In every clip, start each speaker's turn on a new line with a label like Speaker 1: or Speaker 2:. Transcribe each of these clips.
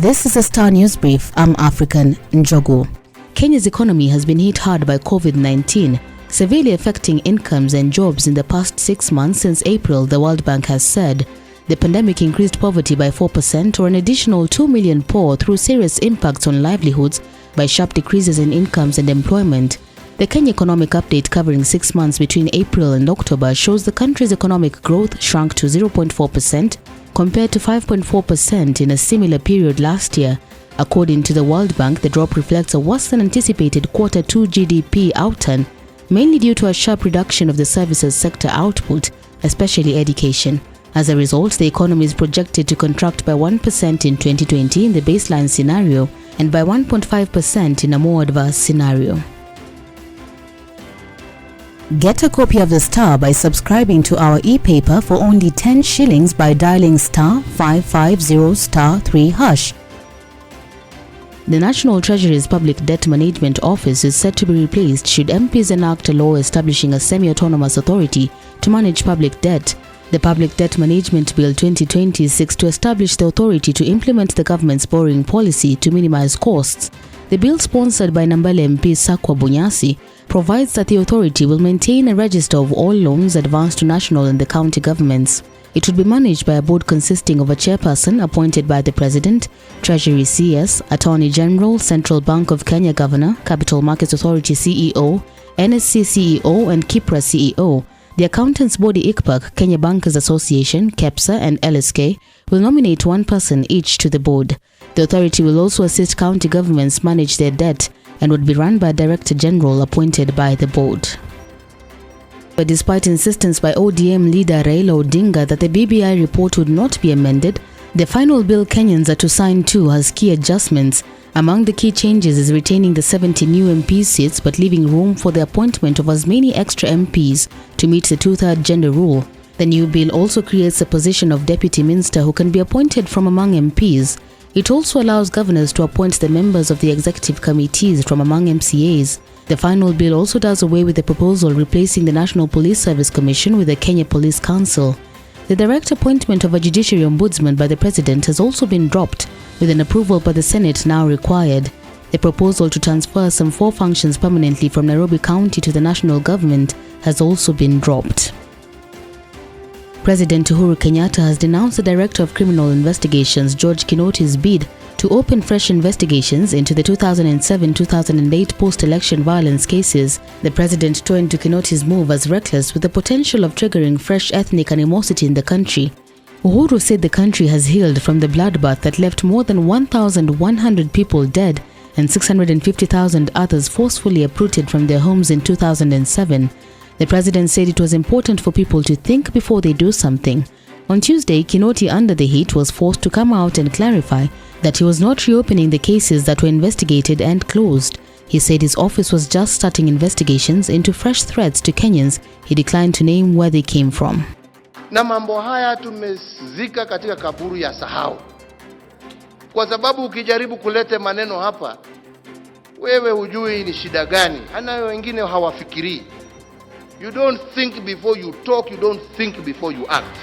Speaker 1: This is a Star News Brief. I'm African Njogu. Kenya's economy has been hit hard by COVID-19, severely affecting incomes and jobs in the past 6 months since April, the World Bank has said. The pandemic increased poverty by 4% or an additional 2 million poor through serious impacts on livelihoods by sharp decreases in incomes and employment. The Kenya Economic Update covering 6 months between April and October shows the country's economic growth shrunk to 0.4% compared to 5.4% in a similar period last year. According to the World Bank, the drop reflects a worse than anticipated Q2 GDP outturn, mainly due to a sharp reduction of the services sector output, especially education. As a result, the economy is projected to contract by 1% in 2020 in the baseline scenario and by 1.5% in a more adverse scenario. Get a copy of The Star by subscribing to our e-paper for only 10 shillings by dialing *550*3#. The National Treasury's Public Debt Management Office is set to be replaced should MPs enact a law establishing a semi-autonomous authority to manage public debt. The Public Debt Management Bill 2020 seeks to establish the authority to implement the government's borrowing policy to minimize costs. The bill, sponsored by Nambale MP Sakwa Bunyasi, provides that the authority will maintain a register of all loans advanced to national and the county governments. It would be managed by a board consisting of a chairperson appointed by the President, Treasury CS, Attorney General, Central Bank of Kenya Governor, Capital Markets Authority CEO, NSC CEO and KIPRA CEO. The accountants body ICPAC, Kenya Bankers Association, KEPSA and LSK will nominate one person each to the board. The authority will also assist county governments manage their debt and would be run by a Director General appointed by the board. But despite insistence by ODM leader Raila Odinga that the BBI report would not be amended, the final bill Kenyans are to sign to has key adjustments. Among the key changes is retaining the 70 new MP seats but leaving room for the appointment of as many extra MPs to meet the 2/3 gender rule. The new bill also creates a position of deputy minister who can be appointed from among MPs. It also allows governors to appoint the members of the executive committees from among MCAs. The final bill also does away with the proposal replacing the National Police Service Commission with the Kenya Police Council. The direct appointment of a judiciary ombudsman by the President has also been dropped, with an approval by the Senate now required. The proposal to transfer some 4 functions permanently from Nairobi County to the national government has also been dropped. President Uhuru Kenyatta has denounced the Director of Criminal Investigations, George Kinoti's bid to open fresh investigations into the 2007-2008 post-election violence cases. The president turned to Kinoti's move as reckless with the potential of triggering fresh ethnic animosity in the country. Uhuru said the country has healed from the bloodbath that left more than 1,100 people dead and 650,000 others forcefully uprooted from their homes in 2007. The president said it was important for people to think before they do something. On Tuesday, Kinoti, under the heat, was forced to come out and clarify that he was not reopening the cases that were investigated and closed. He said his office was just starting investigations into fresh threats to Kenyans. He declined to name where they came from.
Speaker 2: Na mambo haya tumezika katika kaburu ya sahau. Kwa sababu ukijaribu kulete maneno hapa, wewe hujui ni shida gani. Hana wengine hawafikiri. You don't think before you talk, you don't think before you act.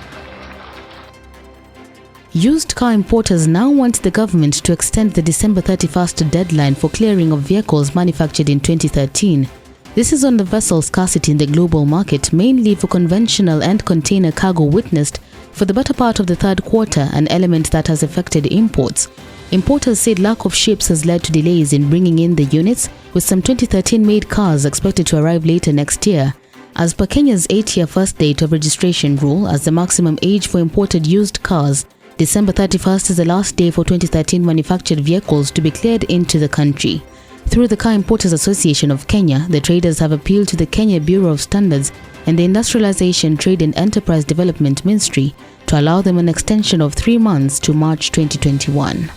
Speaker 1: Used car importers now want the government to extend the December 31st deadline for clearing of vehicles manufactured in 2013. This is on the vessel scarcity in the global market, mainly for conventional and container cargo witnessed for the better part of the third quarter, an element that has affected imports. Importers said lack of ships has led to delays in bringing in the units, with some 2013-made cars expected to arrive later next year. As per Kenya's 8-year first date of registration rule as the maximum age for imported used cars, December 31st is the last day for 2013 manufactured vehicles to be cleared into the country. Through the Car Importers Association of Kenya, the traders have appealed to the Kenya Bureau of Standards and the Industrialization, Trade and Enterprise Development Ministry to allow them an extension of 3 months to March 2021.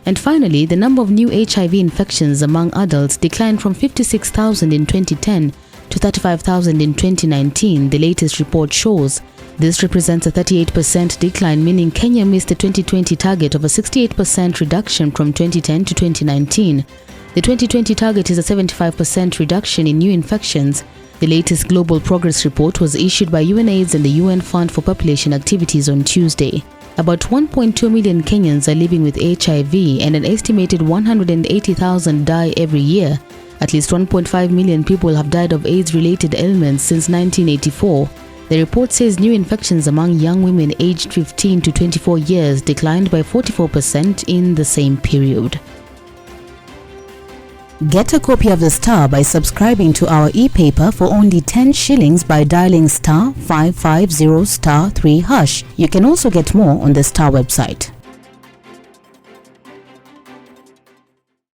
Speaker 1: And finally, the number of new HIV infections among adults declined from 56,000 in 2010 to 35,000 in 2019, the latest report shows. This represents a 38% decline, meaning Kenya missed the 2020 target of a 68% reduction from 2010 to 2019. The 2020 target is a 75% reduction in new infections. The latest global progress report was issued by UNAIDS and the UN Fund for Population Activities on Tuesday. About 1.2 million Kenyans are living with HIV, and an estimated 180,000 die every year. At least 1.5 million people have died of AIDS-related ailments since 1984. The report says new infections among young women aged 15 to 24 years declined by 44% in the same period. Get a copy of The Star by subscribing to our e-paper for only 10 shillings by dialing *550*3#. You can also get more on the Star website.